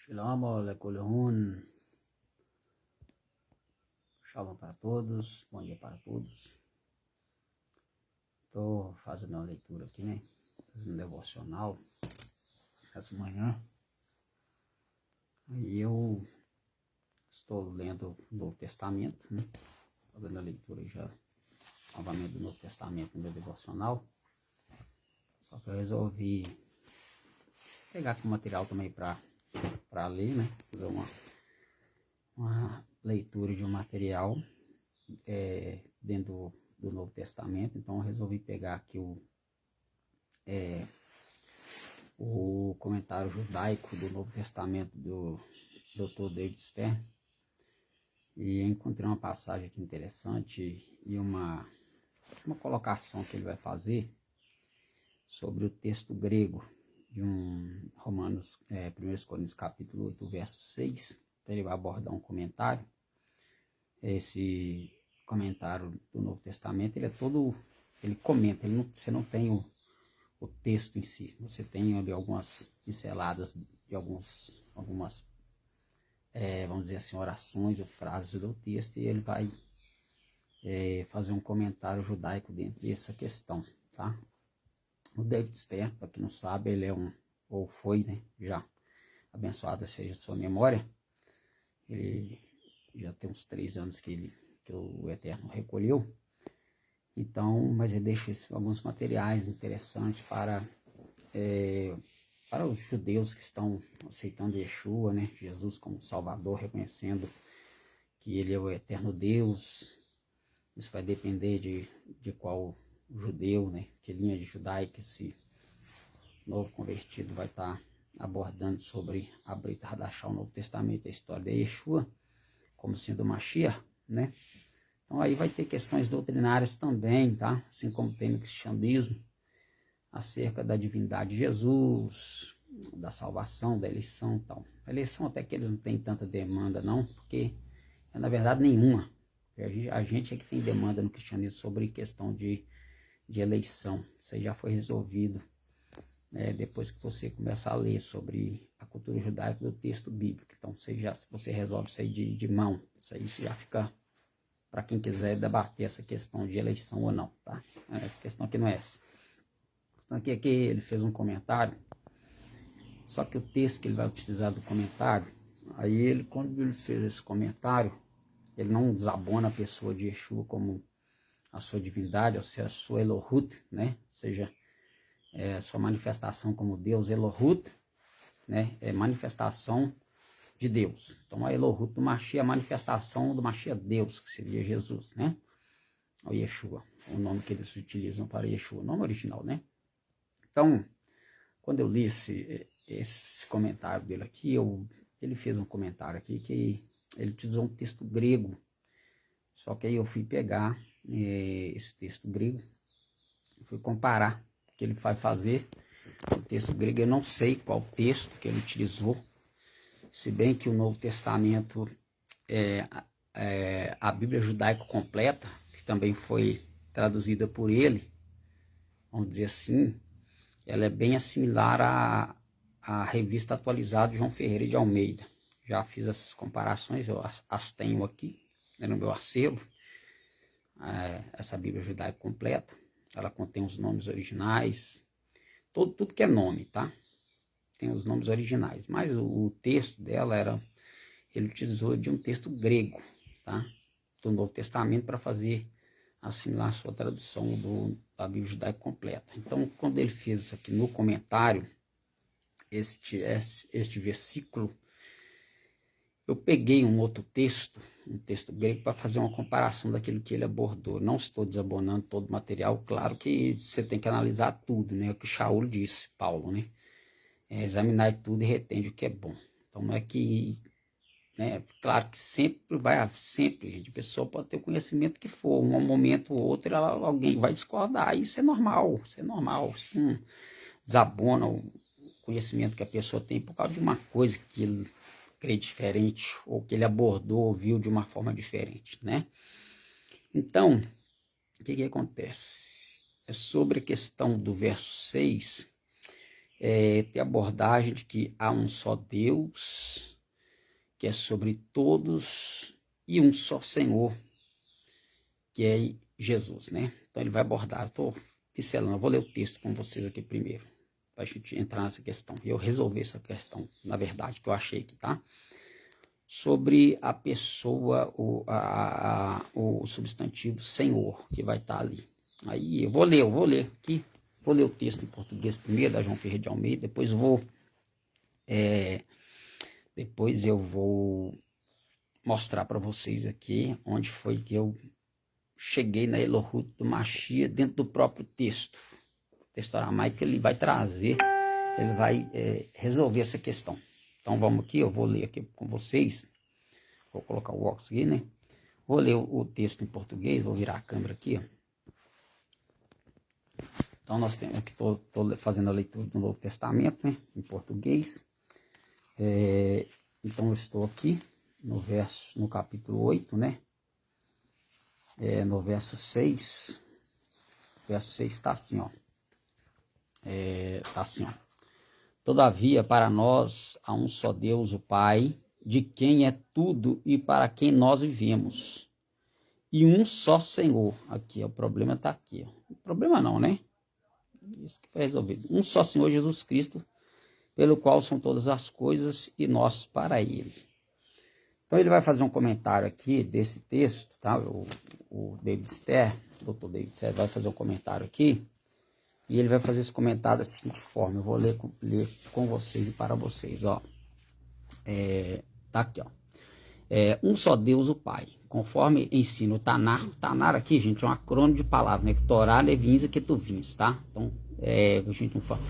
Shalom Alekulhun. Shalom para todos, bom dia para todos. Estou fazendo uma leitura aqui, né? Fazendo um devocional essa manhã. E eu estou lendo o Novo Testamento, né? Fazendo a leitura já novamente do Novo Testamento no meu devocional. Só que eu resolvi pegar aqui o material também para ler, né? Fazer uma leitura de um material dentro do Novo Testamento. Então eu resolvi pegar aqui o comentário judaico do Novo Testamento do Dr. David Stern, e encontrei uma passagem aqui interessante e uma colocação que ele vai fazer sobre o texto grego de Romanos, 1 Coríntios capítulo 8, verso 6. Então ele vai abordar um comentário. Esse comentário do Novo Testamento, ele comenta, você não tem o texto em si, você tem ali algumas pinceladas de algumas, vamos dizer assim, orações ou frases do texto, e ele vai fazer um comentário judaico dentro dessa questão, tá? O David Stern, para quem não sabe, ele ou foi, né, já, abençoada seja a sua memória, ele já tem uns 3 anos que o Eterno recolheu. Então, mas ele deixa alguns materiais interessantes para os judeus que estão aceitando Yeshua, né, Jesus como Salvador, reconhecendo que ele é o eterno Deus. Isso vai depender de qual judeu, né, que linha de judaica esse novo convertido vai estar abordando sobre a Brit Hadashah, o Novo Testamento, a história de Yeshua como sendo o Mashiach, né? Então aí vai ter questões doutrinárias também, tá? Assim como tem no cristianismo, acerca da divindade de Jesus, da salvação, da eleição e tal. A eleição até que eles não têm tanta demanda não, porque na verdade nenhuma. A gente é que tem demanda no cristianismo sobre questão de eleição. Isso aí já foi resolvido, né, depois que você começa a ler sobre a cultura judaica do texto bíblico. Então se você resolve isso aí de mão, isso aí já fica para quem quiser debater essa questão de eleição ou não, tá? A questão aqui não é essa. A questão aqui é que ele fez um comentário, só que o texto que ele vai utilizar do comentário, aí quando ele fez esse comentário, ele não desabona a pessoa de Yeshua como a sua divindade, ou seja, a sua Elohut, né? Ou seja, a sua manifestação como Deus, Elohut, né? É manifestação de Deus. Então a Elohut do Mashiach é a manifestação do Mashiach Deus, que seria Jesus, né? O Yeshua, o nome que eles utilizam para Yeshua, o nome original, né? Então, quando eu li esse comentário dele aqui, ele fez um comentário aqui que ele utilizou um texto grego, só que aí eu fui pegar esse texto grego, fui comparar o que ele vai fazer. O texto grego, eu não sei qual texto que ele utilizou, se bem que o Novo Testamento, a Bíblia judaico completa, que também foi traduzida por ele, vamos dizer assim, ela é bem similar à revista atualizada de João Ferreira de Almeida. Já fiz essas comparações, eu as tenho aqui, no meu acervo. Essa Bíblia judaica completa, ela contém os nomes originais, tudo que é nome, tá? Tem os nomes originais, mas o texto dela ele utilizou de um texto grego, tá? Do Novo Testamento, para fazer assimilar a sua tradução da Bíblia judaica completa. Então, quando ele fez isso aqui no comentário, este versículo, eu peguei um outro texto, um texto grego, para fazer uma comparação daquilo que ele abordou. Não estou desabonando todo o material, claro que você tem que analisar tudo, né? O que Shaul disse, Paulo, né? Examinar tudo e retende o que é bom. Então não é que, né? Claro que sempre gente, a pessoa pode ter o conhecimento que for, um momento ou outro alguém vai discordar, isso é normal, isso não desabona o conhecimento que a pessoa tem por causa de uma coisa que ele crê diferente, ou que ele abordou ou viu de uma forma diferente, né? Então, o que acontece? É sobre a questão do verso 6, ter a abordagem de que há um só Deus, que é sobre todos, e um só Senhor, que é Jesus, né? Então ele vai abordar, eu estou pincelando, eu vou ler o texto com vocês aqui primeiro, para a gente entrar nessa questão, e eu resolver essa questão, na verdade, que eu achei aqui, tá? Sobre a pessoa, o substantivo Senhor, que vai estar ali. Aí eu vou ler aqui, vou ler o texto em português primeiro, da João Ferreira de Almeida, depois eu vou mostrar para vocês aqui onde foi que eu cheguei na Elohut do Mashiach dentro do próprio texto. O texto aramaico ele vai trazer, ele vai resolver essa questão. Então vamos aqui, eu vou ler aqui com vocês. Vou colocar o óculos aqui, né? Vou ler o texto em português, vou virar a câmera aqui, ó. Então nós temos aqui, estou fazendo a leitura do Novo Testamento, né? Em português. Então eu estou aqui no capítulo 8, né? No verso 6. O verso 6 está assim, ó. Está assim, ó. Todavia, para nós há um só Deus, o Pai, de quem é tudo e para quem nós vivemos. E um só Senhor. Aqui, o problema está aqui. Ó. O problema não, né? Isso que foi resolvido. Um só Senhor Jesus Cristo, pelo qual são todas as coisas e nós para Ele. Então ele vai fazer um comentário aqui desse texto, tá? O David Ster, o Dr. David Ster vai fazer um comentário aqui. E ele vai fazer esse comentário da seguinte forma. Eu vou ler com vocês e para vocês, ó. Tá aqui, ó. Um só Deus, o Pai. Conforme ensina o Tanar. O Tanar aqui, gente, é um acrônimo de palavras, né? Torá, Levins e Ketuvins, tá? Então, a gente não fala...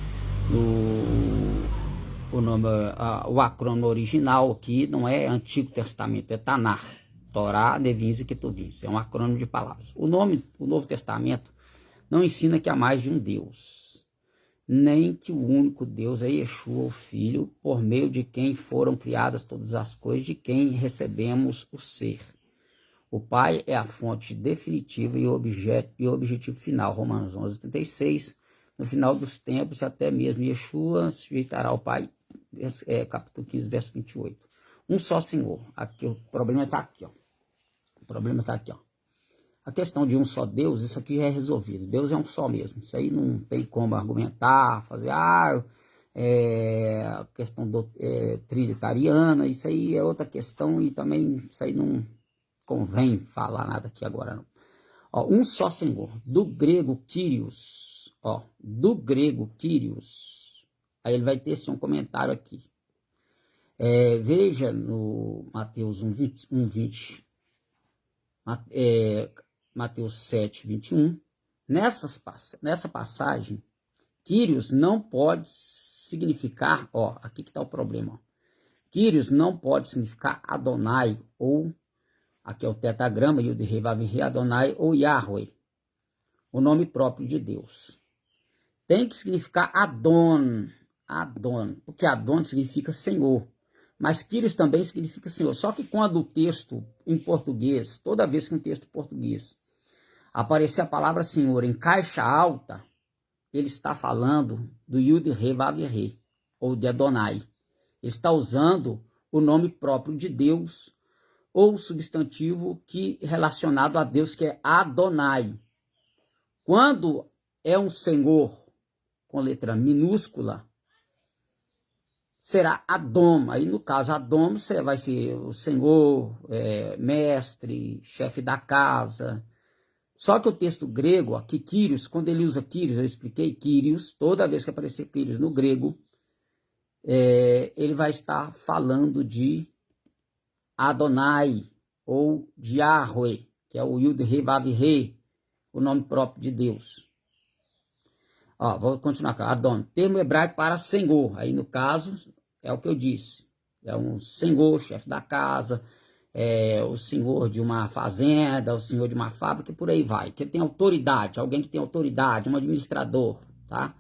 O acrônimo original aqui não é Antigo Testamento, é Tanar. Torá, Levins e Ketuvins. É um acrônimo de palavras. O Novo Testamento não ensina que há mais de um Deus, nem que o único Deus é Yeshua, o Filho, por meio de quem foram criadas todas as coisas, de quem recebemos o ser. O Pai é a fonte definitiva e o objetivo final. Romanos 11:36. No final dos tempos, até mesmo Yeshua sujeitará ao Pai. Capítulo 15, verso 28. Um só Senhor. Aqui, o problema está aqui, ó. O problema está aqui, ó. A questão de um só Deus, isso aqui é resolvido. Deus é um só mesmo. Isso aí não tem como argumentar, fazer, a questão trinitariana, isso aí é outra questão e também isso aí não convém falar nada aqui agora, não. Ó, um só Senhor. Do grego, Kyrios. Ó, do grego, Kyrios. Aí ele vai ter assim, um comentário aqui. Veja no Mateus 1:20. Mateus 7:21, nessa passagem, Kyrios não pode significar, ó, aqui que está o problema, ó. Kyrios não pode significar Adonai, ou, aqui é o tetagrama, Yud-Heh Vav-Heh Adonai, ou Yahweh, o nome próprio de Deus. Tem que significar Adon, porque Adon significa Senhor. Mas Kyrios também significa Senhor. Só que quando o texto em português, toda vez que um texto português aparecer a palavra Senhor em caixa alta, ele está falando do Yud-Heh Vav-Heh, ou de Adonai. Ele está usando o nome próprio de Deus, ou o substantivo relacionado a Deus, que é Adonai. Quando é um Senhor com letra minúscula, será Adom. Aí, no caso, Adom vai ser o senhor, mestre, chefe da casa. Só que o texto grego, aqui, Kyrios, quando ele usa Kyrios, eu expliquei Kyrios, toda vez que aparecer Kyrios no grego, ele vai estar falando de Adonai, ou de Yahweh, que é o Yud-Heh Vav-Heh, o nome próprio de Deus. Ó, vou continuar aqui. Adon, termo hebraico para senhor. Aí, no caso, é o que eu disse. É um senhor, chefe da casa, o senhor de uma fazenda, o senhor de uma fábrica, e por aí vai. Que tem autoridade, alguém que tem autoridade, um administrador, tá?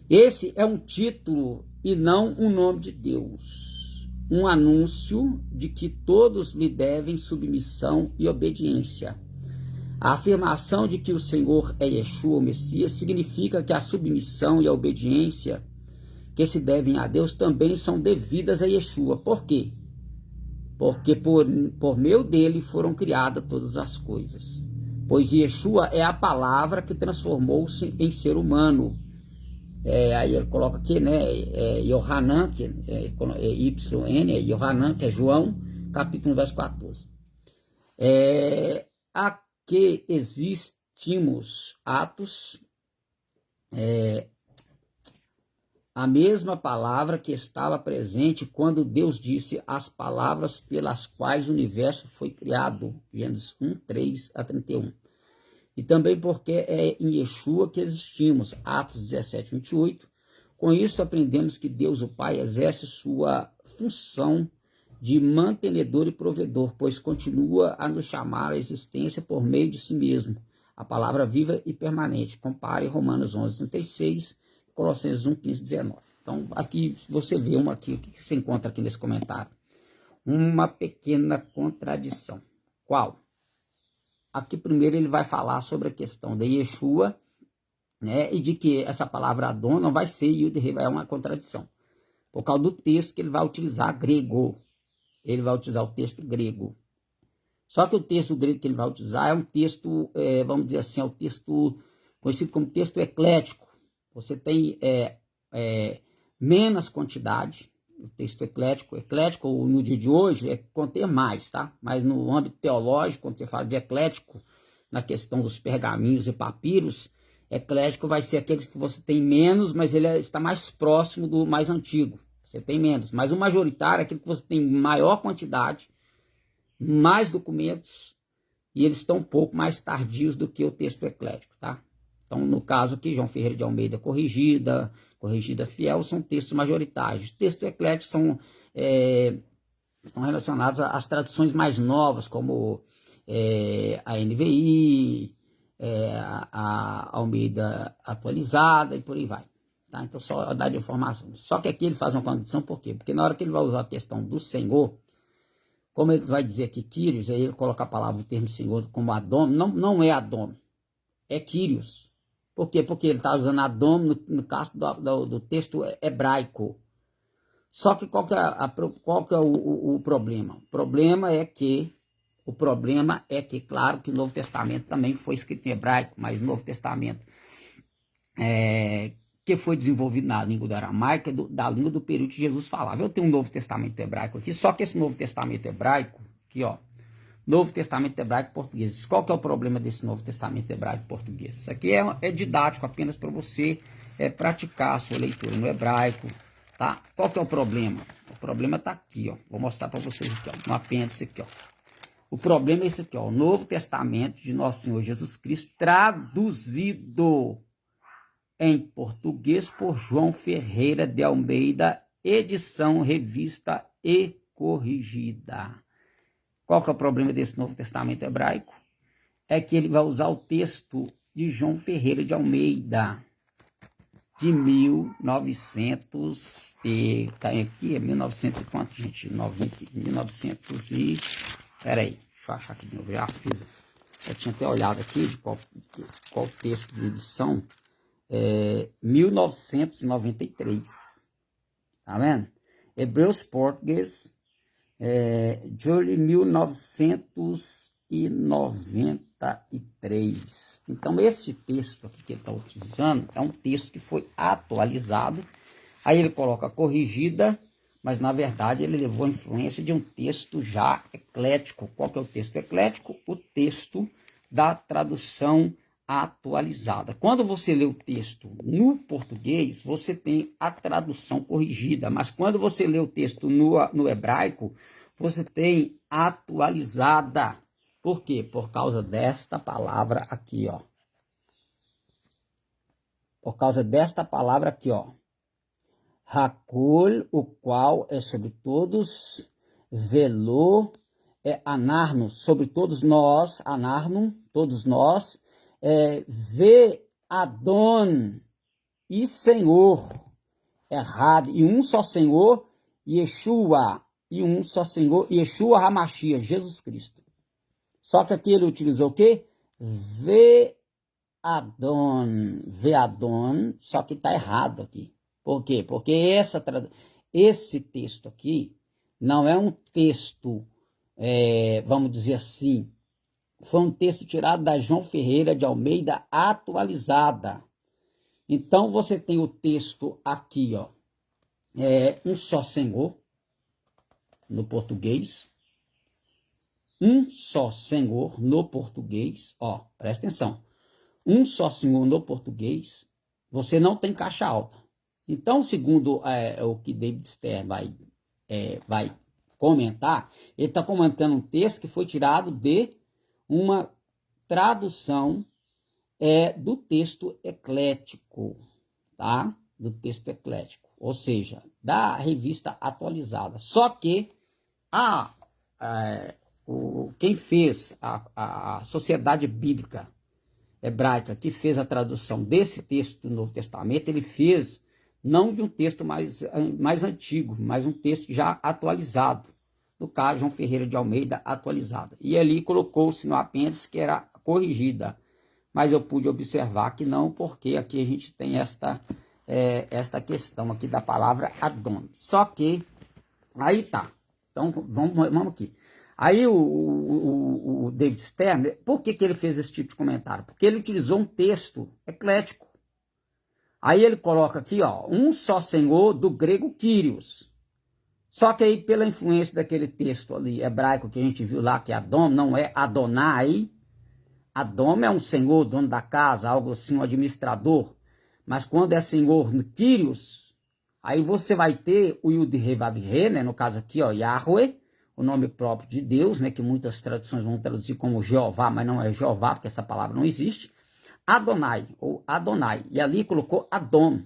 Esse é um título e não um nome de Deus. Um anúncio de que todos lhe devem submissão e obediência. A afirmação de que o Senhor é Yeshua, o Messias, significa que a submissão e a obediência que se devem a Deus também são devidas a Yeshua. Por quê? Porque por meio dele foram criadas todas as coisas. Pois Yeshua é a palavra que transformou-se em ser humano. Aí ele coloca aqui, né, Yohanan, que é YN, Yohanan, que é João, capítulo 1, verso 14. A que existimos atos, a mesma palavra que estava presente quando Deus disse as palavras pelas quais o universo foi criado, Gênesis 1, 3 a 31. E também porque é em Yeshua que existimos, Atos 17, 28. Com isso aprendemos que Deus, o Pai, exerce sua função de mantenedor e provedor, pois continua a nos chamar à existência por meio de si mesmo, a palavra viva e permanente. Compare Romanos 11, 36, Colossenses 1, 15, 19. Então, aqui você vê o que você encontra aqui nesse comentário? Uma pequena contradição. Qual? Aqui primeiro ele vai falar sobre a questão da Yeshua, né, e de que essa palavra Adon não vai ser Yud-Heh, é uma contradição. Por causa do texto que ele vai utilizar grego. Ele vai utilizar o texto grego. Só que o texto grego que ele vai utilizar é um texto, vamos dizer assim, é um texto conhecido como texto eclético. Você tem menos quantidade. O texto eclético no dia de hoje é conter mais, tá? Mas no âmbito teológico, quando você fala de eclético, na questão dos pergaminhos e papiros, eclético vai ser aqueles que você tem menos, mas ele está mais próximo do mais antigo. Você tem menos. Mas o majoritário é aquele que você tem maior quantidade, mais documentos, e eles estão um pouco mais tardios do que o texto eclético, tá? Então, no caso aqui, João Ferreira de Almeida Corrigida Fiel, são textos majoritários. Os textos ecléticos estão relacionados às traduções mais novas, como a NVI, a Almeida Atualizada e por aí vai. Tá? Então, só dar de informação. Só que aqui ele faz uma condição, por quê? Porque na hora que ele vai usar a questão do Senhor, como ele vai dizer aqui Kyrios, aí ele coloca a palavra, o termo Senhor, como Adom, não é Adom, é Kyrios. Por quê? Porque ele está usando Adom no caso do texto hebraico. Só que qual que é o problema? O problema é que, claro, que o Novo Testamento também foi escrito em hebraico, mas o Novo Testamento que foi desenvolvido na língua do aramaico, da língua do período que Jesus falava. Eu tenho um Novo Testamento hebraico aqui, só que esse Novo Testamento hebraico, aqui ó, Novo Testamento hebraico português. Qual que é o problema desse Novo Testamento hebraico português? Isso aqui é didático apenas para você praticar a sua leitura no hebraico, tá? Qual que é o problema? O problema está aqui, ó. Vou mostrar para vocês aqui, ó, no apêndice aqui, ó. O problema é esse aqui, ó, o Novo Testamento de Nosso Senhor Jesus Cristo traduzido em português por João Ferreira de Almeida, edição revista e corrigida. Qual que é o problema desse Novo Testamento hebraico? É que ele vai usar o texto de João Ferreira de Almeida, de 1900 e... tá aqui, é 1900 e quanto, gente? 1900 e... peraí, deixa eu achar aqui de novo, eu tinha até olhado aqui de qual texto de edição, 1993, tá vendo? Hebreus Português, de 1993. Então, esse texto aqui que ele está utilizando é um texto que foi atualizado. Aí ele coloca corrigida, mas na verdade ele levou a influência de um texto já eclético. Qual que é o texto eclético? O texto da tradução atualizada. Quando você lê o texto no português, você tem a tradução corrigida, mas quando você lê o texto no hebraico, você tem atualizada. Por quê? Por causa desta palavra aqui, ó. Por causa desta palavra aqui, ó. Hakol, o qual é sobre todos, velô, anarno, sobre todos nós, anarno, todos nós, vê Adon e Senhor, errado, e um só Senhor, Yeshua, e um só Senhor, Yeshua Hamashia, Jesus Cristo. Só que aqui ele utilizou o quê? Vê Adon, só que está errado aqui. Por quê? Porque esse texto aqui não é um texto, vamos dizer assim, foi um texto tirado da João Ferreira de Almeida atualizada. Então você tem o texto aqui, ó, um só Senhor, no português. Um só Senhor no português, ó, presta atenção. Um só Senhor no português, você não tem caixa alta. Então, segundo o que David Stern vai comentar, ele está comentando um texto que foi tirado de uma tradução do texto eclético, tá? Do texto eclético, ou seja, da revista atualizada. Só que quem fez a Sociedade Bíblica Hebraica, que fez a tradução desse texto do Novo Testamento, ele fez não de um texto mais antigo, mas um texto já atualizado. No caso, João Ferreira de Almeida, atualizada. E ali colocou-se no apêndice que era corrigida. Mas eu pude observar que não, porque aqui a gente tem esta questão aqui da palavra Adon. Só que, aí tá. Então, vamos aqui. Aí o David Stern, por que ele fez esse tipo de comentário? Porque ele utilizou um texto eclético. Aí ele coloca aqui, ó, um só Senhor, do grego Kyrios. Só que aí, pela influência daquele texto ali hebraico que a gente viu lá, que é Adom, não é Adonai. Adom é um senhor, dono da casa, algo assim, um administrador. Mas quando é senhor no Kyrios, aí você vai ter o Yud He Vav He, né? No caso aqui, ó, Yahweh, o nome próprio de Deus, né? Que muitas traduções vão traduzir como Jeová, mas não é Jeová, porque essa palavra não existe. Adonai, ou Adonai. E ali colocou Adom.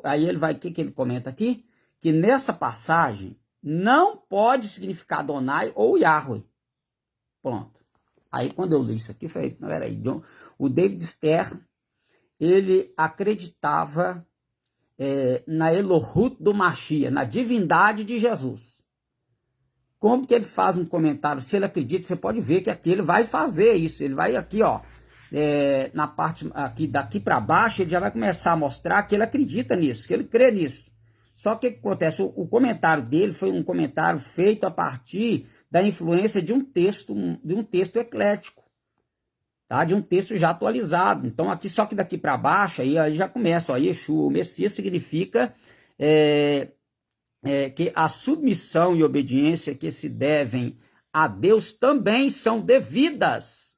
Aí ele vai, o que ele comenta aqui? Que nessa passagem não pode significar Adonai ou Yahweh. Pronto. Aí quando eu li isso aqui, eu falei, não, peraí, o David Stern, ele acreditava na Elohut do Mashiach, na divindade de Jesus. Como que ele faz um comentário? Se ele acredita, você pode ver que aqui ele vai fazer isso. Ele vai aqui, ó, na parte aqui, daqui para baixo, ele já vai começar a mostrar que ele acredita nisso, que ele crê nisso. Só que o que acontece? O comentário dele foi um comentário feito a partir da influência de um texto eclético, tá? De um texto já atualizado. Então aqui, só que daqui para baixo, aí já começa, ó, Yeshua, o Messias significa que a submissão e obediência que se devem a Deus também são devidas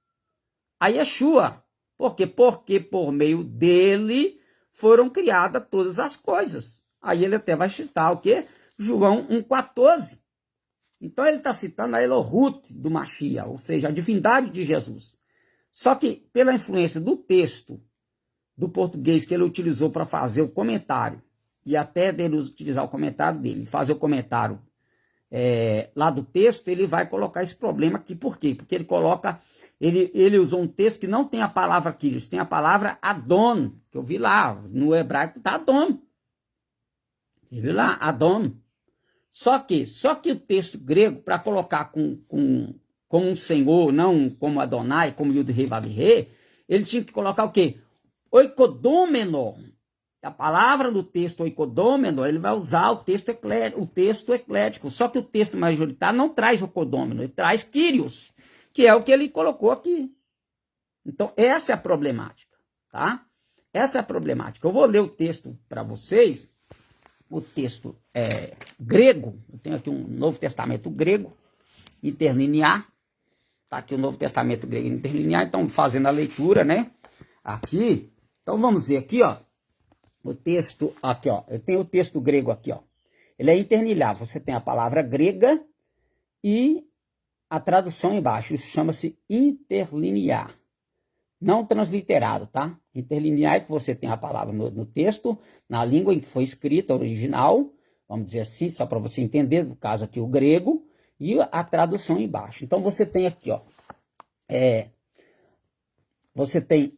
a Yeshua. Por quê? Porque por meio dele foram criadas todas as coisas. Aí ele até vai citar o quê? João 1,14. Então ele está citando a Elohut do Mashiach, ou seja, a divindade de Jesus. Só que pela influência do texto do português que ele utilizou para fazer o comentário, e até dele utilizar o comentário dele, fazer o comentário lá do texto, ele vai colocar esse problema aqui. Por quê? Porque ele usou um texto que não tem a palavra Kyrios, tem a palavra Adon, que eu vi lá, no hebraico está Adon. Você viu lá? Adon. Só que o texto grego, para colocar com um senhor, não como Adonai, como Yud He Vav He, ele tinha que colocar o quê? Oikodômeno. A palavra do texto oikodômeno, ele vai usar o texto eclético. Só que o texto majoritário não traz oikodômeno, ele traz Kyrios, que é o que ele colocou aqui. Então, essa é a problemática, tá? Essa é a problemática. Eu vou ler o texto para vocês. O texto grego, eu tenho aqui um Novo Testamento grego, interlinear, tá aqui o Novo Testamento grego interlinear, então fazendo a leitura, né, aqui, então vamos ver aqui, ó, o texto, aqui, ó, eu tenho o texto grego aqui, ó, ele é interlinear, você tem a palavra grega e a tradução embaixo, isso chama-se interlinear, não transliterado, tá? Interlinear é que você tem a palavra no texto, na língua em que foi escrita, original, vamos dizer assim, só para você entender, no caso aqui o grego, e a tradução embaixo. Então você tem aqui, ó, você tem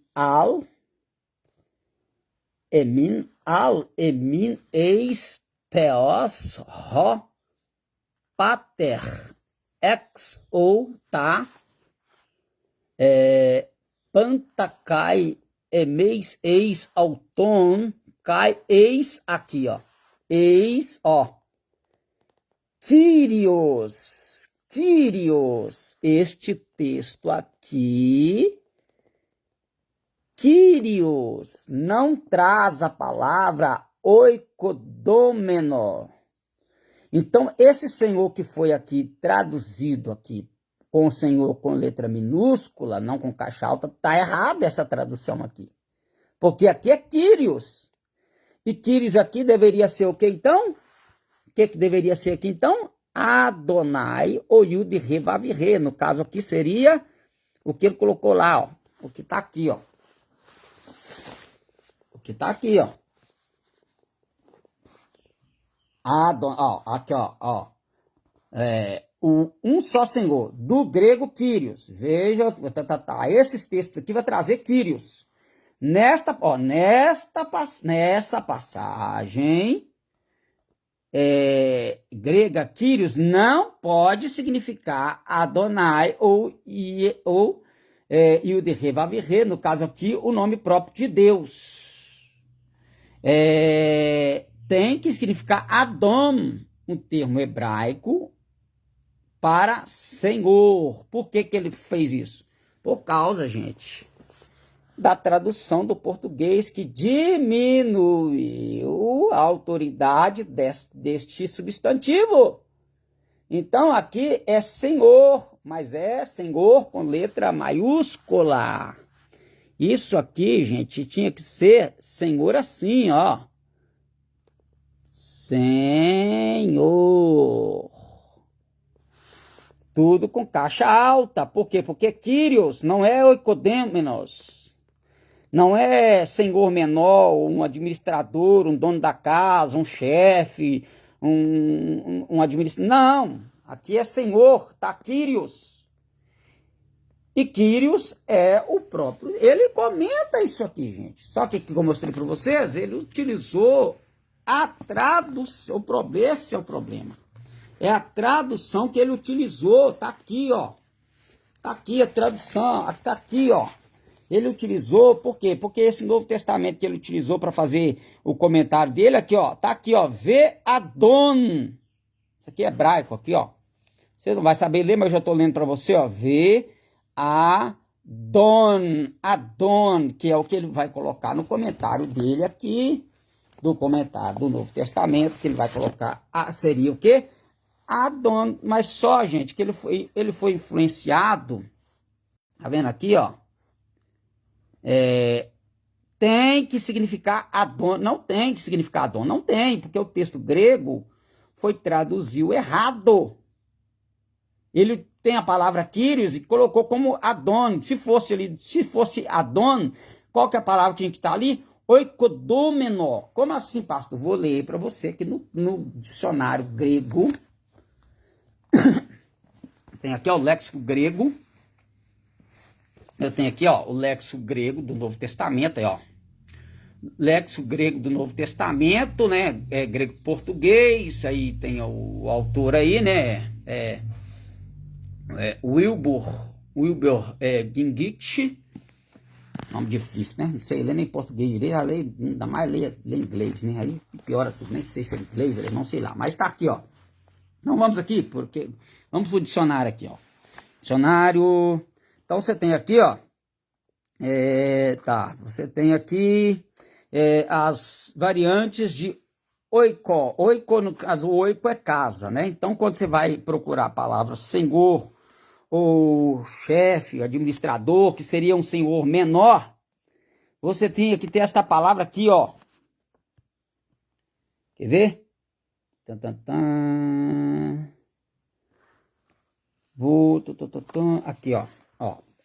emin, eis, theos, ro, pater, ex, ou, tá, pantakai, emeis, eis, auton, cai, eis aqui, ó. Eis, ó. Kyrios, Kyrios. Este texto aqui, Kyrios, não traz a palavra oikodômeno. Então, esse Senhor que foi aqui traduzido aqui com o Senhor com letra minúscula, não com caixa alta, tá errada essa tradução aqui. Porque aqui é Kyrios. E Kyrios aqui deveria ser o que então? O que deveria ser aqui então? Adonai ou Yud Re Vav Re. No caso aqui seria o que ele colocou lá, ó. O que tá aqui, ó. O que tá aqui, ó. Ó, aqui, ó. Um só Senhor, do grego Kyrios. Veja, esses textos aqui vai trazer Kyrios. Nessa passagem grega, Kyrios não pode significar Adonai ou Yud Re Vav Re, no caso aqui, o nome próprio de Deus. Tem que significar Adon, um termo hebraico para Senhor. Por que ele fez isso? Por causa, gente, da tradução do português que diminuiu a autoridade deste substantivo. Então, aqui é Senhor, mas é Senhor com letra maiúscula. Isso aqui, gente, tinha que ser Senhor assim, ó. Senhor. Tudo com caixa alta. Por quê? Porque Kyrios não é oikodêmenos. Não é senhor menor, um administrador, um dono da casa, um chefe, um administrador. Não. Aqui é Senhor, tá? Kyrios. E Kyrios é o próprio. Ele comenta isso aqui, gente. Só que, como eu mostrei para vocês, ele utilizou a tradução. Esse é o problema. É a tradução que ele utilizou. Tá aqui, ó. Tá aqui a tradução. Tá aqui, ó. Ele utilizou, por quê? Porque esse Novo Testamento que ele utilizou para fazer o comentário dele, aqui, ó. Tá aqui, ó. Ve Adon. Isso aqui é hebraico, aqui, ó. Você não vai saber ler, mas eu já tô lendo para você, ó. Ve Adon. Adon, que é o que ele vai colocar no comentário dele aqui. Do comentário do Novo Testamento, que ele vai colocar, seria o quê? Adon, mas só, gente, que ele foi influenciado, tá vendo aqui, ó? Tem que significar Adon, não tem que significar Adon, não tem, porque o texto grego foi traduzido errado. Ele tem a palavra Kyrios e colocou como Adon. Se fosse Adon, qual que é a palavra que tinha que estar ali? Oikodômeno. Como assim, pastor? Vou ler para você aqui no dicionário grego. Tem aqui, ó, o léxico grego. Eu tenho aqui, ó, o léxico grego do Novo Testamento, aí, ó. Léxico grego do Novo Testamento, né? É grego-português. Aí tem o autor aí, né? Wilbur Gingicht. Nome difícil, né? Não sei ler nem português direito, ainda mais ler inglês, né? Aí piora tudo, nem sei se é inglês, não sei lá. Mas tá aqui, ó. Então vamos aqui, porque vamos pro dicionário aqui, ó. Dicionário. Então você tem aqui, ó. Você tem aqui as variantes de oiko. Oiko, no caso, oiko é casa, né? Então quando você vai procurar a palavra senhor, ou chefe, administrador, que seria um senhor menor, você tinha que ter esta palavra aqui, ó. Quer ver? Aqui, ó.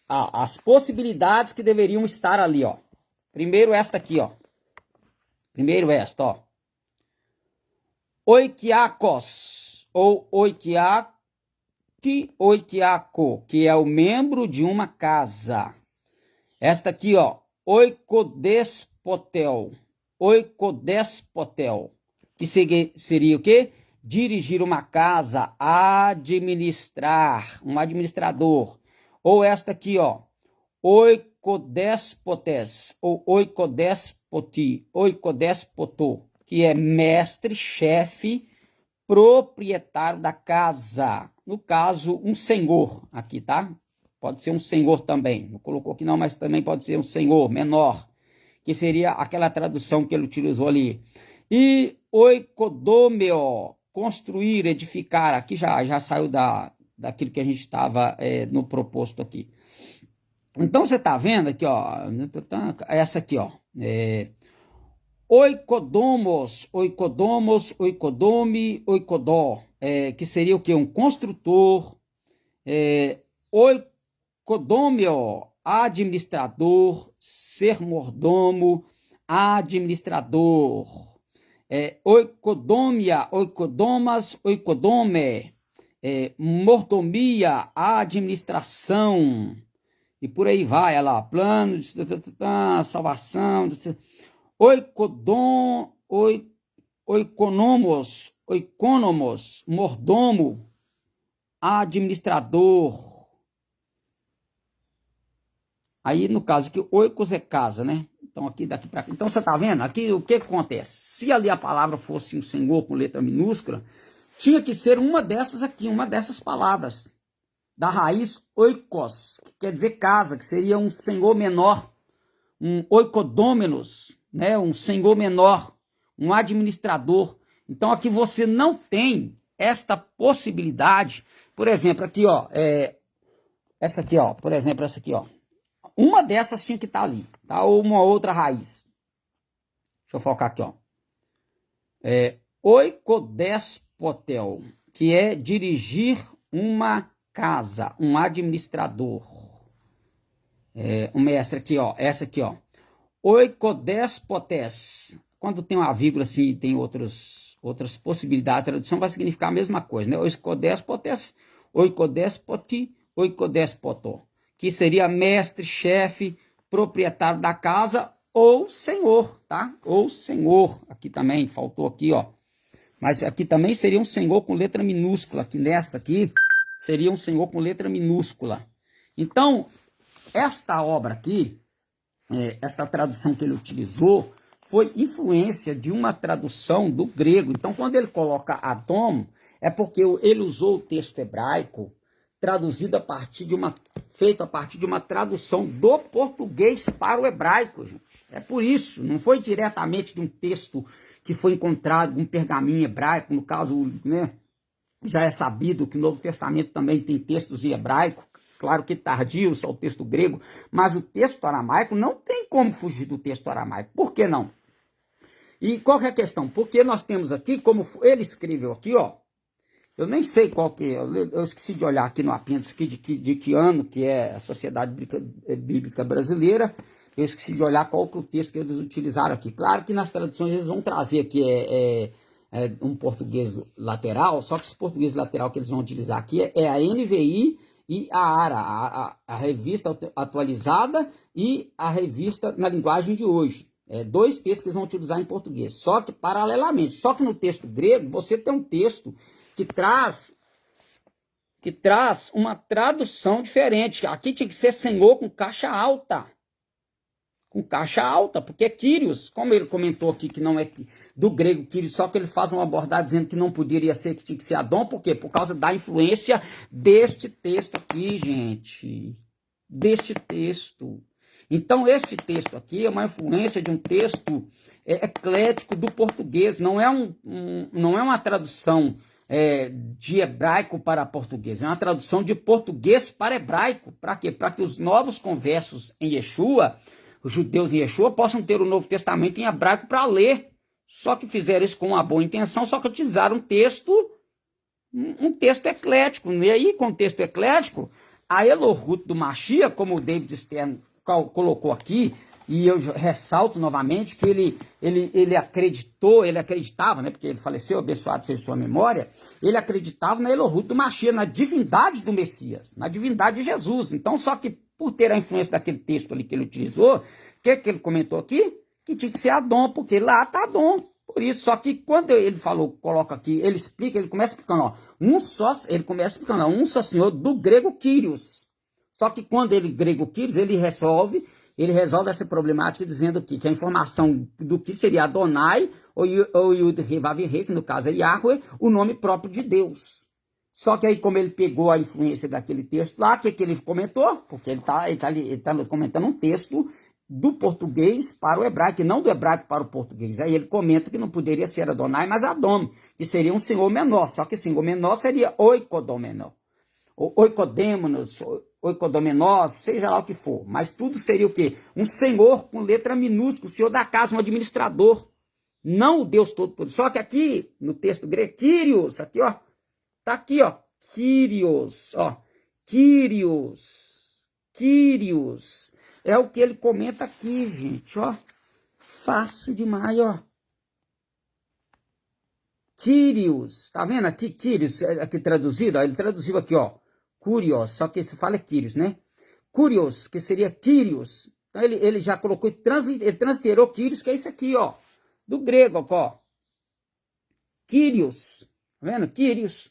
As possibilidades que deveriam estar ali, ó. Primeiro esta aqui, ó. Primeiro esta, ó. Oikiakos, ou oikiakos, oikiako, que é o membro de uma casa. Esta aqui, ó, oikodespotel, que seria o quê? Dirigir uma casa, administrar, um administrador. Ou esta aqui, ó, oikodespotes, ou oikodespoto, que é mestre, chefe, proprietário da casa. No caso, um senhor aqui, tá? Pode ser um senhor também. Não colocou aqui não, mas também pode ser um senhor menor, que seria aquela tradução que ele utilizou ali. E oikodomeo, construir, edificar. Aqui já saiu daquilo que a gente estava no proposto aqui. Então, você está vendo aqui, ó, essa aqui, ó, oikodomos, oikodome, oikodó, que seria o que? Um construtor, oikodomio, administrador, ser mordomo, administrador, oikodomia, oikodomas, oikodome, mordomia, administração, e por aí vai, olha lá, plano de salvação, oikonomos, mordomo, administrador. Aí, no caso aqui, oikos é casa, né? Então, aqui, daqui para cá. Então, você tá vendo? Aqui, o que acontece? Se ali a palavra fosse um senhor com letra minúscula, tinha que ser uma dessas aqui, uma dessas palavras. Da raiz oikos, que quer dizer casa, que seria um senhor menor, um oikodômenos, né? Um senhor menor, um administrador. Então aqui você não tem esta possibilidade. Por exemplo, aqui, ó, essa aqui, ó, por exemplo, essa aqui, ó. Uma dessas tinha que estar ali, tá? Ou uma outra raiz. Deixa eu focar aqui, ó. Oikodespotel, que é dirigir uma casa, um administrador. Um mestre aqui, ó, essa aqui, ó. Oikodespotes. Quando tem uma vírgula assim, tem outras possibilidades de tradução, vai significar a mesma coisa, né? Oikodespotes, oikodespoti, oikodespoto, que seria mestre, chefe, proprietário da casa ou senhor, tá? Ou senhor. Aqui também, faltou aqui, ó. Mas aqui também seria um senhor com letra minúscula. Aqui nessa aqui, seria um senhor com letra minúscula. Então, esta obra aqui, esta tradução que ele utilizou, foi influência de uma tradução do grego. Então, quando ele coloca Adom, é porque ele usou o texto hebraico, traduzido feito a partir de uma tradução do português para o hebraico, gente. É por isso, não foi diretamente de um texto que foi encontrado, um pergaminho hebraico, no caso, né? Já é sabido que o Novo Testamento também tem textos em hebraico, claro que tardio, só o texto grego, mas o texto aramaico não tem como fugir do texto aramaico. Por que não? E qual que é a questão? Porque nós temos aqui, como ele escreveu aqui, ó, eu nem sei qual que é, eu esqueci de olhar aqui no apêndice aqui de que ano que é a Sociedade Bíblica Brasileira, eu esqueci de olhar qual que é o texto que eles utilizaram aqui. Claro que nas traduções eles vão trazer aqui um português lateral, só que esse português lateral que eles vão utilizar aqui é a NVI e a ARA, a revista atualizada e a revista na linguagem de hoje. Dois textos que eles vão utilizar em português, só que paralelamente. Só que no texto grego você tem um texto que traz uma tradução diferente. Aqui tinha que ser senhor com caixa alta. Com caixa alta, porque é Kyrios, como ele comentou aqui, que não é do grego Kyrios, só que ele faz uma abordagem dizendo que não poderia ser, que tinha que ser Adom, por quê? Por causa da influência deste texto aqui, gente. Deste texto. Então, este texto aqui é uma influência de um texto eclético do português, não é uma tradução de hebraico para português, é uma tradução de português para hebraico. Para quê? Para que os novos conversos em Yeshua, os judeus em Yeshua, possam ter o Novo Testamento em hebraico para ler. Só que fizeram isso com uma boa intenção, só que utilizaram um texto eclético. E aí, com o texto eclético, a Elohut do Mashiach, como o David Stern colocou aqui, e eu ressalto novamente que ele acreditava, né, porque ele faleceu, abençoado seja sua memória, ele acreditava na Elohut do Mashiach, na divindade do Messias, na divindade de Jesus. Então, só que por ter a influência daquele texto ali que ele utilizou, o que ele comentou aqui? Que tinha que ser Adom, porque lá está Adom. Por isso, só que quando ele coloca aqui, ele explica, ele começa explicando, ó, um só senhor do grego Kyrios. Só que quando ele grega o Kyrios, ele resolve essa problemática dizendo que a informação do que seria Adonai, ou Yud Vav He, que no caso é Yahweh, o nome próprio de Deus. Só que aí, como ele pegou a influência daquele texto lá, o que ele comentou? Porque ele tá comentando um texto do português para o hebraico, e não do hebraico para o português. Aí ele comenta que não poderia ser Adonai, mas Adom, que seria um senhor menor. Só que senhor menor seria Oikodomenor, ou Oikodêmonos, Oikodomenós, seja lá o que for. Mas tudo seria o quê? Um senhor com letra minúscula, o senhor da casa, um administrador. Não o Deus Todo-Poderoso. Só que aqui, no texto grego, Kyrios, aqui, ó. Tá aqui, ó. Kyrios, ó. Kyrios. Kyrios. É o que ele comenta aqui, gente, ó. Fácil demais, ó. Kyrios. Tá vendo aqui? Kyrios, aqui traduzido, ó. Ele traduziu aqui, ó. Curios, só que se fala Kyrios, né? Curios, que seria Kyrios. Então ele já colocou, ele transliterou Kyrios, que é isso aqui, ó. Do grego, ó. Kyrios. Tá vendo? Kyrios.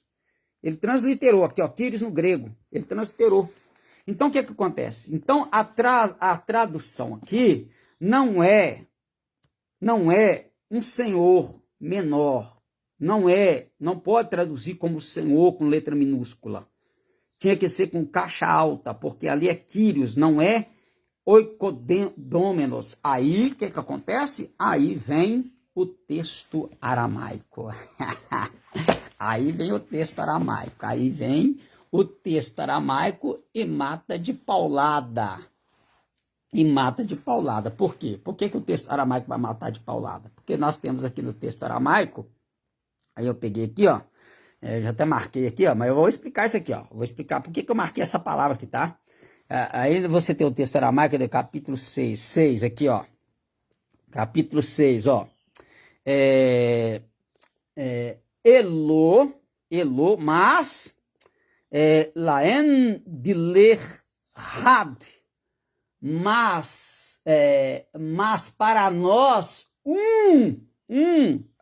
Ele transliterou aqui, ó, Kyrios no grego. Ele transliterou. Então, o que acontece? Então, a tradução aqui não é um senhor menor. Não pode traduzir como senhor com letra minúscula. Tinha que ser com caixa alta, porque ali é Kyrios, não é Oikodômenos. Aí, o que acontece? Aí vem o texto aramaico. Aí vem o texto aramaico. Aí vem o texto aramaico e mata de paulada. E mata de paulada. Por quê? Por que o texto aramaico vai matar de paulada? Porque nós temos aqui no texto aramaico, aí eu peguei aqui, ó, já até marquei aqui, ó, mas eu vou explicar isso aqui, ó. Vou explicar por que eu marquei essa palavra aqui, tá? Aí você tem o texto aramaico do capítulo 6 aqui, ó. Capítulo 6, ó. Elo, mas laen diler had, mas para nós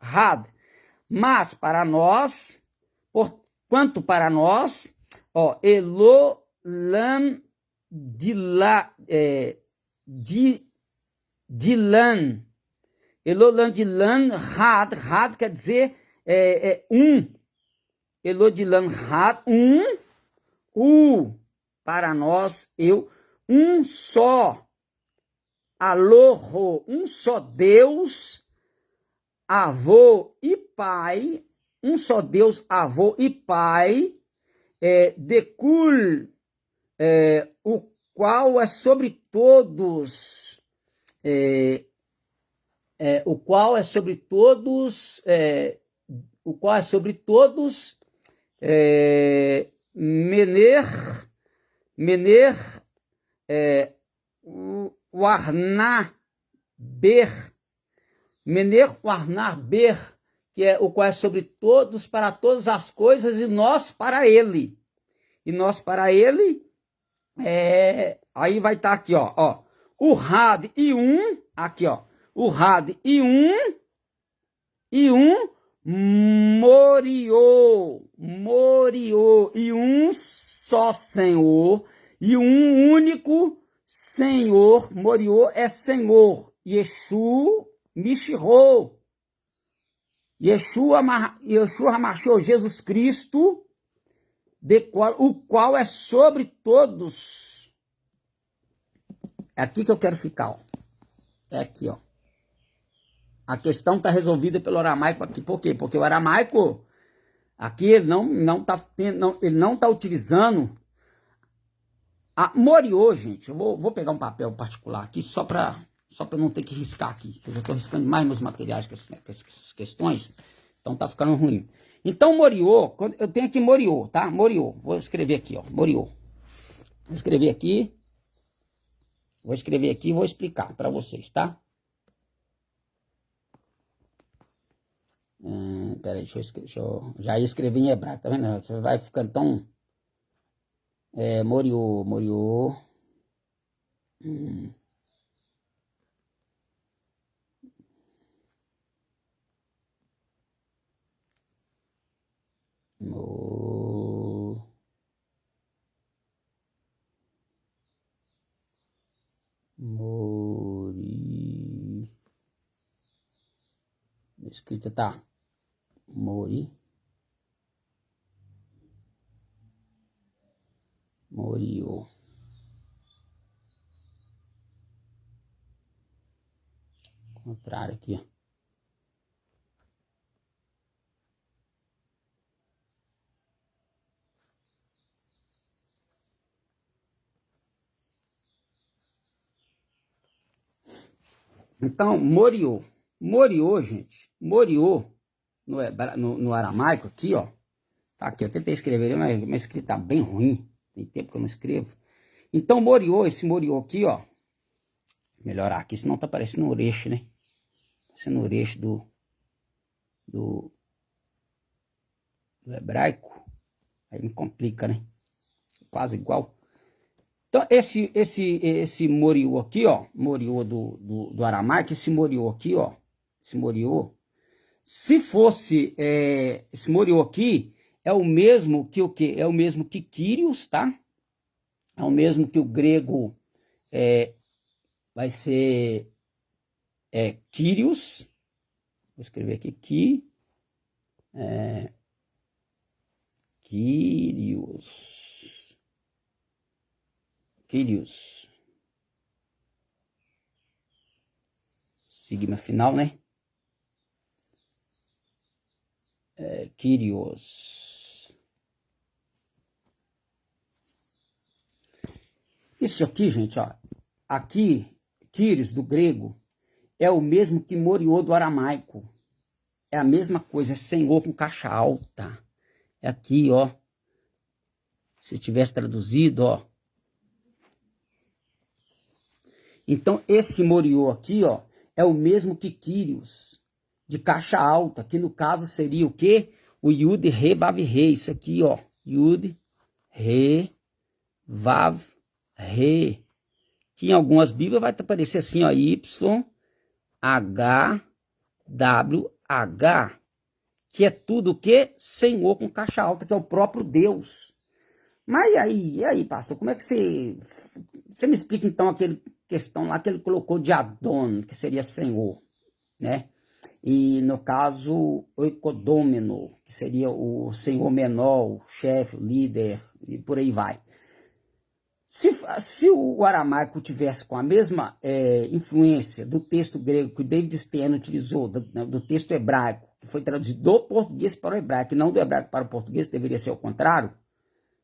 had, mas para nós, quanto para nós, ó, elo lan dilan, Elolan de lan had quer dizer Elodilan had, para nós, um só, aloho, um só Deus, avô e pai, um só Deus, avô e pai, decul, o qual é sobre todos, o qual é sobre todos, Mener, Warnar Ber, Mener Warnar Ber, que é o qual é sobre todos, para todas as coisas, e nós para ele. E nós para ele, aí vai estar aqui, ó, o Had e aqui, ó, o Had e Moriô, e um só Senhor, e um único Senhor, Moriô é Senhor, Yeshu Mishirô, Yeshua Hamashô, Jesus Cristo, o qual é sobre todos. É aqui que eu quero ficar, ó. É aqui, ó. A questão está resolvida pelo aramaico aqui. Por quê? Porque o aramaico aqui ele não está utilizando a Moriô, gente. Eu vou pegar um papel particular aqui só para não ter que riscar aqui. Eu já estou riscando mais meus materiais com essas questões. Então tá ficando ruim. Então Moriô, eu tenho aqui Moriô, tá? Moriô. Vou escrever aqui, ó. Moriô. Vou escrever aqui e vou explicar para vocês, tá? Peraí, já escrevi em hebraico, tá vendo? Você vai ficando tão... Moriô. Moriô, escrita tá Moriô. Contrário aqui, ó. Então, Moriô. Moriô, gente. Moriô, no aramaico aqui, ó. Tá aqui, eu tentei escrever, mas minha escrita tá bem ruim. Tem tempo que eu não escrevo. Então, Moriô, esse Moriô aqui, ó. Melhorar aqui, senão tá parecendo um oreixo, né? Parecendo um oreixo do hebraico. Aí me complica, né? Quase igual. Então, esse Moriô aqui, ó. Moriô do aramaico, esse Moriô aqui, ó. Esse Moriô. Se fosse esse Moriô aqui, é o mesmo que o quê? É o mesmo que Kyrios, tá? É o mesmo que o grego vai ser Kyrios. Vou escrever aqui Kyrios. Kyrios. Sigma final, né? Kyrios. Isso aqui, gente, ó. Aqui, Kyrios do grego é o mesmo que Moriô do aramaico. É a mesma coisa, é Senhor com caixa alta. É aqui, ó. Se tivesse traduzido, ó. Então, esse Moriô aqui, ó, é o mesmo que Kyrios, de caixa alta, que no caso seria o quê? O Yud, Re, Vav, Re. Isso aqui, ó. Yud, Re, Vav, Re. Que em algumas Bíblias vai aparecer assim, ó. Y, H, W, H. Que é tudo o quê? Senhor com caixa alta, que é o próprio Deus. Mas e aí, pastor, como é que você me explica então aquele questão lá que ele colocou de Adon, que seria Senhor, né? E no caso, Oikodômeno, que seria o Senhor menor, o chefe, o líder, e por aí vai. Se o aramaico tivesse com a mesma influência do texto grego que o David Stern utilizou, do texto hebraico, que foi traduzido do português para o hebraico, e não do hebraico para o português, deveria ser o contrário,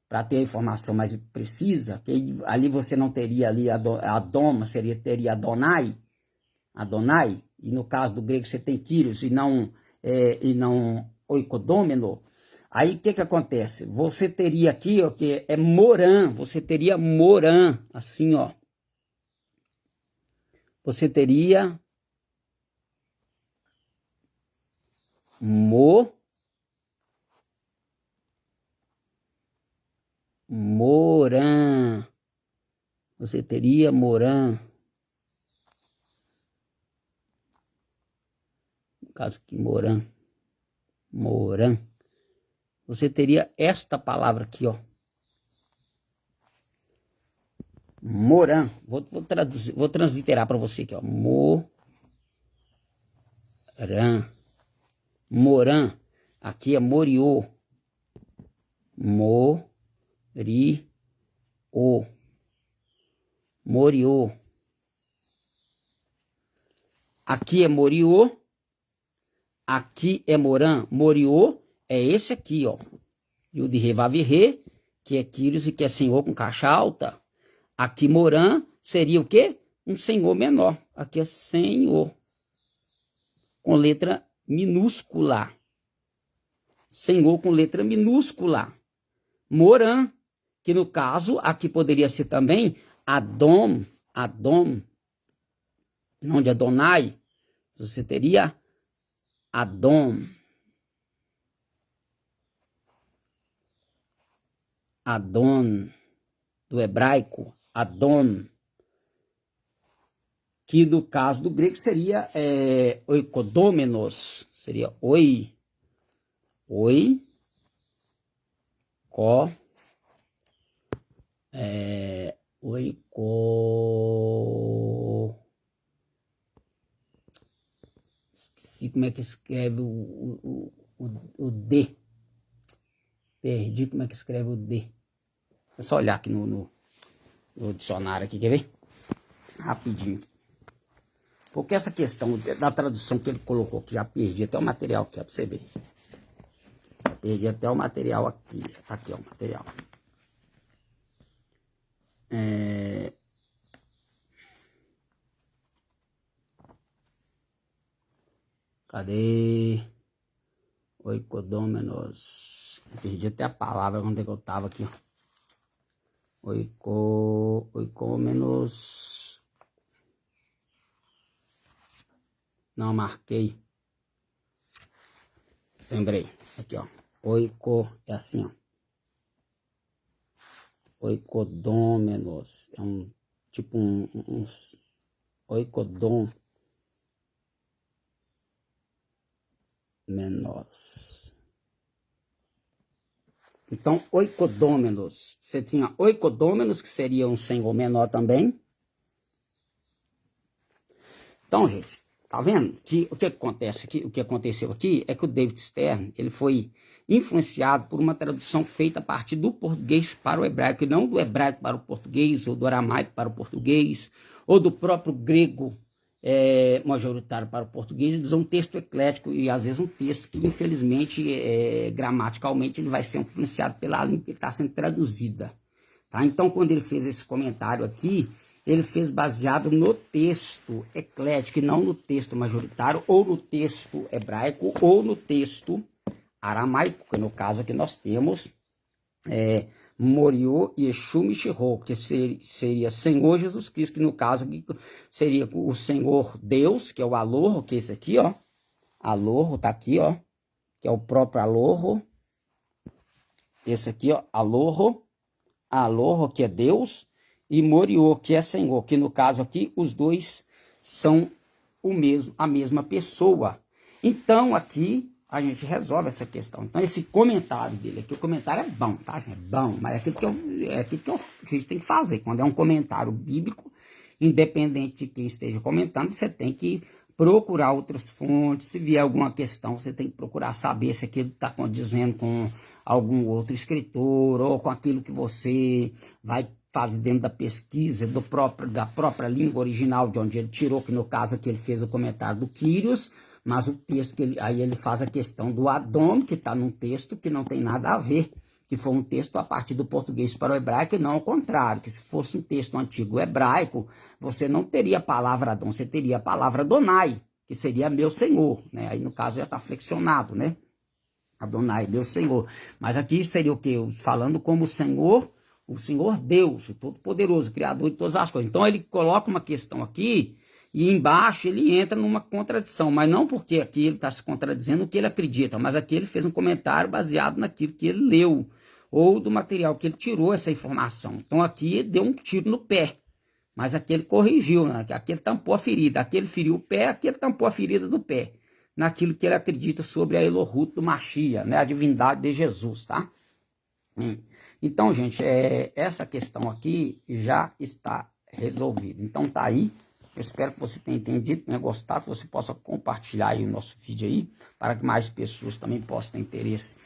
para ter a informação mais precisa, que ali você não teria ali Adoma, teria Adonai, e no caso do grego você tem Kyrios e não Oikodômeno. Aí o que acontece? Você teria aqui, ó, que é Morã, você teria Morã, assim, ó. Você teria Morã. Você teria Morã. No caso aqui, Morã. Morã. Você teria esta palavra aqui, ó. Morã. Vou traduzir, vou transliterar para você aqui, ó. Morã. Morã. Aqui é Moriô. Moriô. Moriô. Aqui é Moriô. Aqui é Morã. Moriô é esse aqui, ó. E o de Revavirê, que é Kyrios e que é Senhor com caixa alta. Aqui Morã seria o quê? Um Senhor menor. Aqui é Senhor. Com letra minúscula. Senhor com letra minúscula. Morã, que no caso, aqui poderia ser também Adom, não de Adonai, você teria Adom, Adon, do hebraico, Adon, que no caso do grego seria oikodômenos, seria esqueci esqueci como é que escreve o D. Perdi como é que escreve o D. É só olhar aqui no dicionário aqui, quer ver? Rapidinho. Porque essa questão da tradução que ele colocou, que já perdi até o material aqui, ó, pra você ver. Já perdi até o material aqui. Tá aqui, ó, o material. Cadê? Oikodomenos. Perdi até a palavra onde é que eu tava aqui, ó. Oikomenos. Não, marquei. Lembrei. Aqui, ó. Oiko é assim, ó. Oikodomenos. É um tipo uns oikodom menos. Então, oikodômenos. Você tinha oikodômenos, que seria um senhor menor também. Então, gente, tá vendo que o que acontece aqui, o que aconteceu aqui é que o David Stern, ele foi influenciado por uma tradução feita a partir do português para o hebraico, e não do hebraico para o português, ou do aramaico para o português, ou do próprio grego majoritário para o português. Eles usam um texto eclético e às vezes um texto que infelizmente gramaticalmente ele vai ser influenciado pela língua que está sendo traduzida, tá? Então quando ele fez esse comentário aqui, ele fez baseado no texto eclético e não no texto majoritário, ou no texto hebraico, ou no texto aramaico, que no caso aqui nós temos Moriô Yeshua Mishihô, que seria Senhor Jesus Cristo, que no caso aqui seria o Senhor Deus, que é o Alorro, que é esse aqui, ó. Alorro tá aqui, ó, que é o próprio Alorro. Esse aqui, ó, Alorro, que é Deus, e Moriô, que é Senhor, que no caso aqui os dois são a mesma pessoa. Então aqui a gente resolve essa questão. Então esse comentário dele aqui, o comentário é bom, tá? É bom, mas é aquilo que a gente tem que fazer. Quando é um comentário bíblico, independente de quem esteja comentando, você tem que procurar outras fontes. Se vier alguma questão, você tem que procurar saber se aquilo está condizendo com algum outro escritor, ou com aquilo que você vai fazer dentro da pesquisa da própria língua original, de onde ele tirou, que no caso aqui ele fez o comentário do Quírios, mas o texto aí ele faz a questão do Adão, que está num texto que não tem nada a ver, que foi um texto a partir do português para o hebraico, e não ao contrário, que se fosse um texto antigo hebraico, você não teria a palavra Adão, você teria a palavra Adonai, que seria meu Senhor, né? Aí no caso já está flexionado, né? Adonai, Deus Senhor. Mas aqui seria o quê? Falando como o Senhor Deus, o Todo-Poderoso, Criador de todas as coisas. Então ele coloca uma questão aqui, e embaixo ele entra numa contradição, mas não porque aqui ele está se contradizendo o que ele acredita, mas aqui ele fez um comentário baseado naquilo que ele leu, ou do material que ele tirou essa informação. Então aqui ele deu um tiro no pé, mas aqui ele corrigiu, né? Aqui ele tampou a ferida, aqui ele feriu o pé, aqui ele tampou a ferida do pé, naquilo que ele acredita sobre a Elohut do Mashiach, né? A divindade de Jesus, tá? Então, gente, essa questão aqui já está resolvida. Então tá aí. Eu espero que você tenha entendido, tenha gostado, que você possa compartilhar aí o nosso vídeo aí, para que mais pessoas também possam ter interesse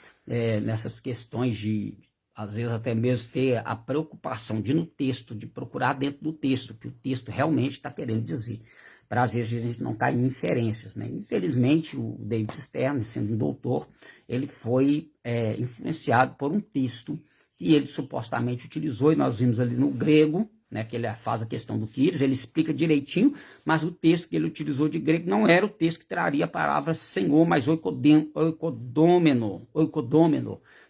nessas questões de, às vezes até mesmo ter a preocupação de no texto, de procurar dentro do texto, que o texto realmente está querendo dizer, para às vezes a gente não cair em inferências, né? Infelizmente o David Stern, sendo um doutor, ele foi influenciado por um texto que ele supostamente utilizou, e nós vimos ali no grego, né, que ele faz a questão do Quírios, ele explica direitinho, mas o texto que ele utilizou de grego não era o texto que traria a palavra Senhor, mas oikodômeno,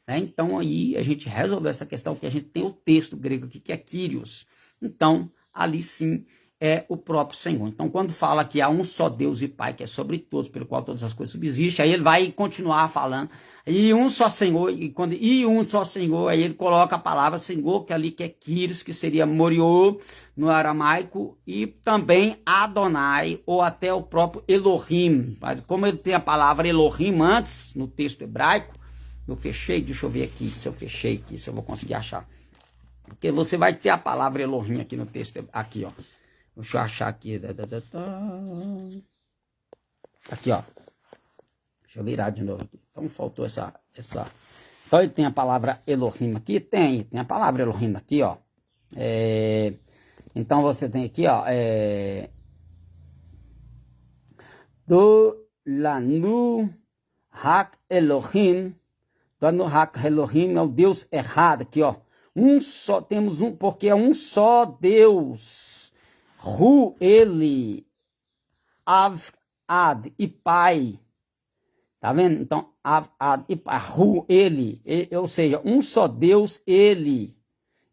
né? Então aí a gente resolveu essa questão, que a gente tem o texto grego aqui, que é Quírios. Então, ali sim é o próprio Senhor. Então, quando fala que há um só Deus e Pai, que é sobre todos, pelo qual todas as coisas subsistem, aí ele vai continuar falando, e um só Senhor, e um só Senhor, aí ele coloca a palavra Senhor, que ali que é Quírios, que seria Moriô no aramaico, e também Adonai, ou até o próprio Elohim. Mas como ele tem a palavra Elohim antes, no texto hebraico, eu fechei, deixa eu ver aqui, se eu fechei aqui, se eu vou conseguir achar. Porque você vai ter a palavra Elohim aqui no texto, aqui, ó. Deixa eu achar aqui. Aqui, ó. Deixa eu virar de novo aqui. Então faltou essa. Então ele tem a palavra Elohim aqui? Tem a palavra Elohim aqui, ó. Então você tem aqui, ó. Do Lanu Hak Elohim. Do Lanu Hak Elohim é o Deus errado aqui, ó. Temos um, porque é um só Deus. Ru, ele. Av, Ad e Pai. Tá vendo? Então, Av, Ad e Pai. Ru, ele. Ou seja, um só Deus, ele.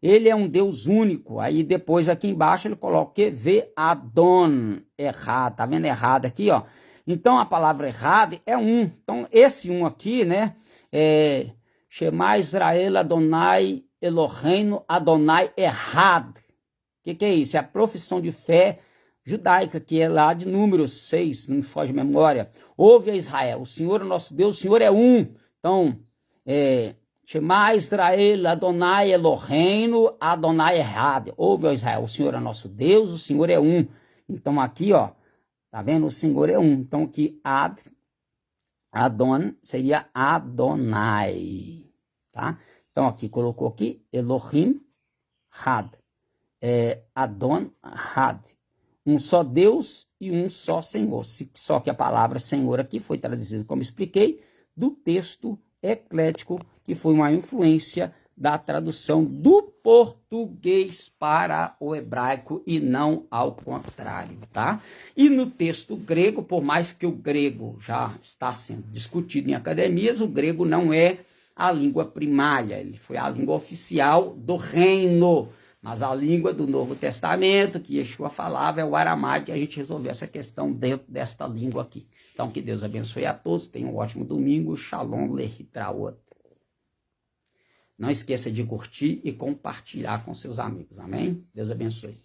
Ele é um Deus único. Aí depois aqui embaixo ele coloca o quê? Vê Adon. Errado. Tá vendo errado aqui, ó? Então a palavra errado é um. Então esse um aqui, né? Shema Israel Adonai Eloheinu Adonai Errad. O que é isso? É a profissão de fé judaica, que é lá de Números 6, não me foge a memória. Ouve a Israel, o Senhor é nosso Deus, o Senhor é um. Então, Shema Israel Adonai Eloheinu Adonai Errad. Ouve a Israel, o Senhor é nosso Deus, o Senhor é um. Então aqui, ó, tá vendo? O Senhor é um. Então aqui, Adon seria Adonai, tá? Então aqui, colocou aqui, Elohim Had. Adon Had. Um só Deus e um só Senhor. Só que a palavra Senhor aqui foi traduzida, como expliquei, do texto eclético, que foi uma influência da tradução do português para o hebraico e não ao contrário, tá? E no texto grego, por mais que o grego já está sendo discutido em academias, o grego não é a língua primária, ele foi a língua oficial do reino, mas a língua do Novo Testamento, que Yeshua falava, é o aramaico, e a gente resolveu essa questão dentro desta língua aqui. Então, que Deus abençoe a todos, tenham um ótimo domingo, Shalom Lehitraot. Não esqueça de curtir e compartilhar com seus amigos, amém? Deus abençoe.